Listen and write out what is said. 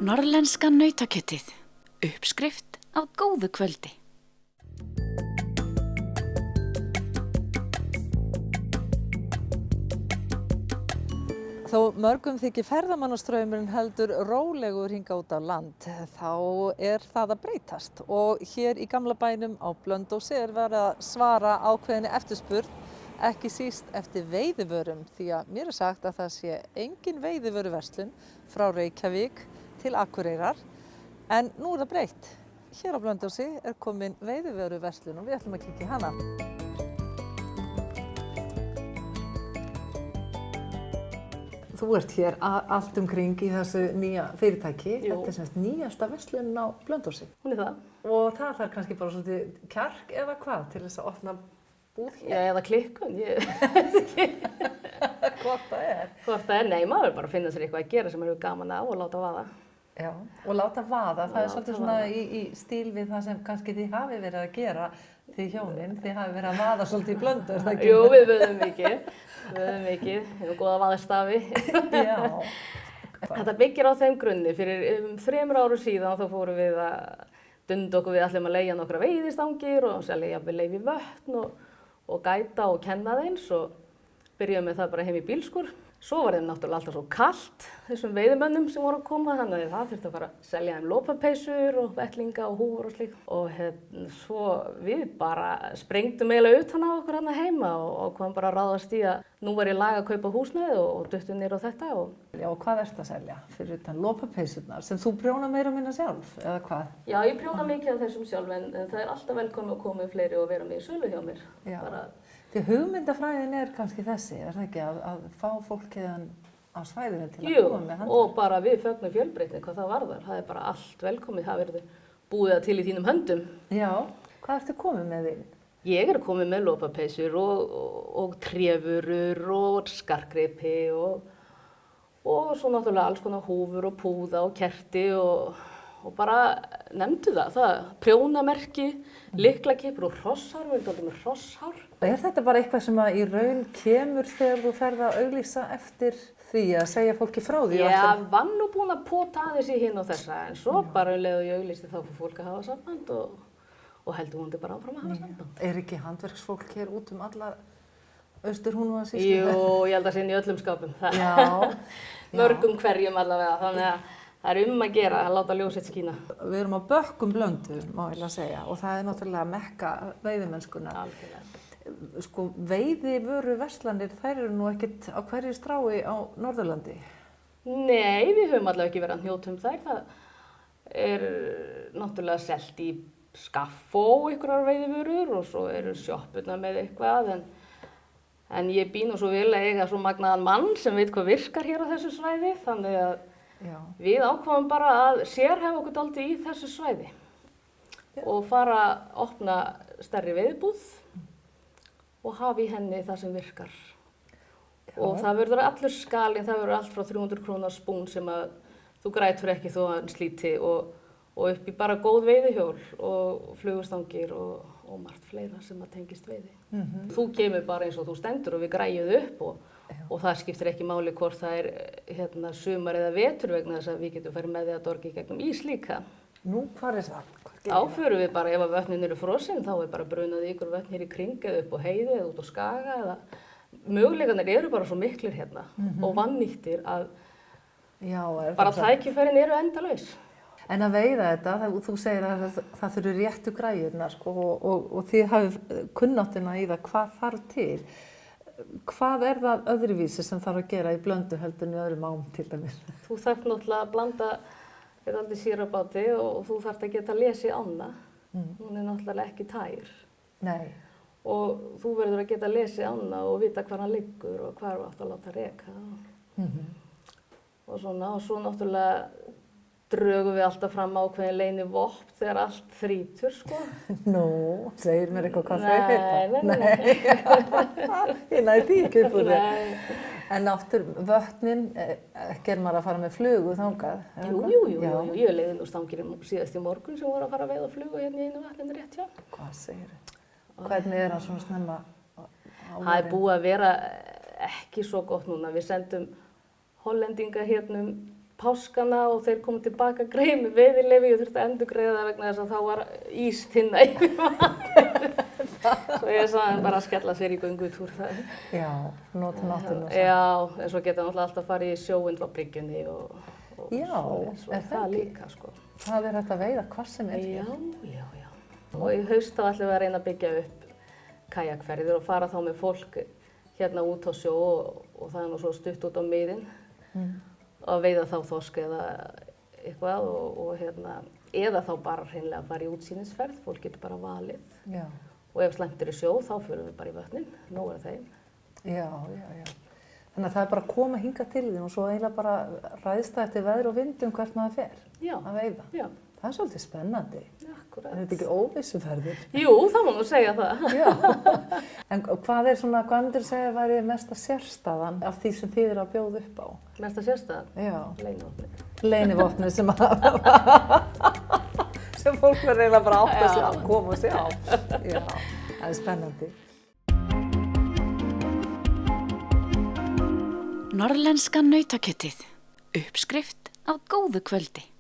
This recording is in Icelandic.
Norðlenska nautakjötið. Uppskrift af góðu kvöldi. Þó mörgum þykir ferðamannastraumurinn heldur rólegur hingað út á land, þá það að breytast. Og hér í gamla bænum á Blönduósi verið að svara ákveðinni eftirspurn, ekki síst eftir veiðivörum, því að mér sagt að það sé engin veiðivöruverslun frá Reykjavík til Akureyrar, en nú það breytt. Hér á Blönduósi komin veiðivöruverslun og við ætlum að kíkja í hana. Þú ert hér allt umkring í þessu nýja fyrirtæki. Jú. Þetta semst nýjasta verslunin á Blönduósi. Hún það. Og það þarf kannski bara svolítið kjark eða hvað til þess að opna búð hér? Já, eða klikkun, ég veit ekki. Hvort það er. Hvort það er, nei, maður bara finna sér eitthvað að gera sem eru gaman á og láta vaða. Já, og láta vaða. Það er svolítið svona vaða. í stíl við það sem kannski þið hafi verið að gera, þið hjónin. Þið hafi verið að vaða svolítið í Blöndu, er það ekki? Jú, við vöðum mikið. Við hefum góða vaðarstafi. Já. Þetta byggir á þeim grunni. Fyrir 3 árum síðan þá fórum við að dunda okkur við ætlum að leigja nokkra veiðistangir og selja jafnvel leyfi vötn og gæta og kenna þeins og byrjuðum með það bara heim í bílskur. Svo var þeim náttúrulega alltaf svo kalt, þessum veiðimönnum sem voru að koma, þannig að það þurfti að fara að selja þeim lopapeysur og vettlinga og húfur og slíkt. Og svo við bara sprengdum eiginlega utan á okkur hérna heima og komum bara að ráðast í að nú var ég lag að kaupa húsnæði og duttum niður á þetta. Já, og hvað ertu að selja fyrir utan lopapeysurnar sem þú prjóna meira og minna sjálf, eða hvað? Já, ég prjóna mikið af þessum sjálf en það er alltaf velkomið að koma fleiri og vera með í sölu hjá mér. Já. Bara, því hugmyndafræðin er kannski þessi, er það ekki, að fá fólk héðan á svæðinu til að jú, koma með handverk? og bara við fögnum fjölbreytni hvað það varðar. Það er bara allt velkomið, það verður búið það til í þínum höndum. Já, hvað ertu komið með þín? Ég er komið með lopapeysur og trévörur og skartgripi og svo náttúrulega alls konar húfur og púða og kerti og bara nefndu það prjónamerki, lyklakippur og hrosshár, við erum alltaf með hrosshár. Er þetta bara eitthvað sem að í raun kemur þegar þú ferð að auglýsa eftir því að segja fólki frá því? Ég var nú búin að pota aðeins í hinn og þessa en svo bara leið og ég auglýsti þá fyrir fólk að hafa samband og heldur hún bara áfram að hafa samband. Er ekki handverksfólk hér út allar Austur-Húnavatnssýslu? Jú, ég held að sinni í öllum skápum. Já. Mörgum hverjum allavega, þannig að það er að gera að láta ljósið skína. Við erum á bökkum Blöndu, má ég segja, og það er náttúrulega mekka veiðimennskunnar. Algjörlega. Sko, veiðivöruverslanir, þær eru nú ekkert á hverju strái á Norðurlandi? Nei, við höfum allavega ekki verið að hnjóta þær. Það er náttúrulega selt í Skaffó einhverjar veiðivörur og svo eru sjoppurnar með eitthvað en ég býð nú svo vel að eiga svo magnaðan mann sem veit hvað virkar hér á þessu svæði, þannig að Já. við ákváðum bara að sérhæfa okkur dálítið í þessu svæði og fara að opna stærri veiðibúð og hafa í henni það sem virkar. Já. Og það verður allur skalinn, það verður allt frá 300 krónar spún sem að þú grætur ekki þó að slíti og upp í bara góð veiðihjól og flugustangir og margt fleira sem að tengist veiði. Þú kemur bara eins og þú stendur og við græjum upp og það skiptir ekki máli hvort það er sumar eða vetur vegna þess að við getum farið með því að dorga í gegnum ís líka. Nú, hvar er það? Þá förum við bara, ef að vötnin eru frosin, þá er bara brunað ykkur vötn hér í kring eða upp á heiði eða út á skaga eða möguleikarnir eru bara svo miklir hérna og vannýttir að bara tækifærin eru endalaus. En að veiða þetta, þú segir að það þurfi réttu græjurnar sko, og þið hafið kunnáttina í það hvað þarf til. Hvað er það öðruvísi sem þarf að gera í Blöndu heldur en í öðrum ám til dæmis? Þú þarft náttúrulega að blanda við aldrei sírabáti og þú þarft að geta lesið ána. Hún er náttúrulega ekki tær. Nei. Og þú verður að geta lesið ána og vita hvar hann liggur og hvar þú átt að láta reka. Og svo náttúrulega drögum við alltaf fram ákveðin leyni vopn þegar allt þrýtur, sko. Nú, segir mér eitthvað hvað þau heita? Nei. Ég næði því ekki upp úr þér. En aftur, vötnin, ekki maður að fara með flugu þangað? Jú. Ég leiði nú stangir síðast í morgun sem voru að fara að veiða flugu hérna í einu vatninu rétt hjá. Hvað segir þau? Hvernig er það svona snemma á vorin? Það er búið að vera ekki svo gott núna. Við sendum Hollendinga hérna páskana og þeir komu tilbaka greið með veiðileyfi og þurfti að endurgreiða það vegna þess að þá var ístinna yfir vatninu. Svo ég sagði þeim bara að skella sér í göngutúr. Já, nota náttúruna. Já, en svo geta náttúrulega alltaf farið í sjóinn frá bryggjunni og Já, svo það líka, sko. Það hægt að veiða hvað sem Já. Og í haust þá ætlum við að reyna að byggja upp kajakferðir og fara þá með fólk hérna út á sjó og það nú svo stutt út á miðin og veiða þá þorsk eða eitthvað og hérna, eða þá bara hreinlega að fara í útsýnisferð, fólk getur bara valið. Já. Og ef slæmt í sjó þá förum við bara í vötnin, nóg þeim. Já. Þannig að það bara að koma hingað til þín og svo eiginlega bara ræðst það eftir veðri og vindum hvert maður fer að veiða. Já. Það svolítið spennandi. Akkurat. Er þetta ekki óvissuferðir? Jú, það má nú segja það. Já. En hvað myndir segja væri mesta sérstaðan af því sem þið að bjóða upp á? Mesta sérstaðan? Já. Leynivopnið. Leynivopnið sem fólk verður eiginlega bara átt að sjá, koma og sjá. Já, það er spennandi. Norrlenska nautakjötið. Uppskrift á góðu kvöldi.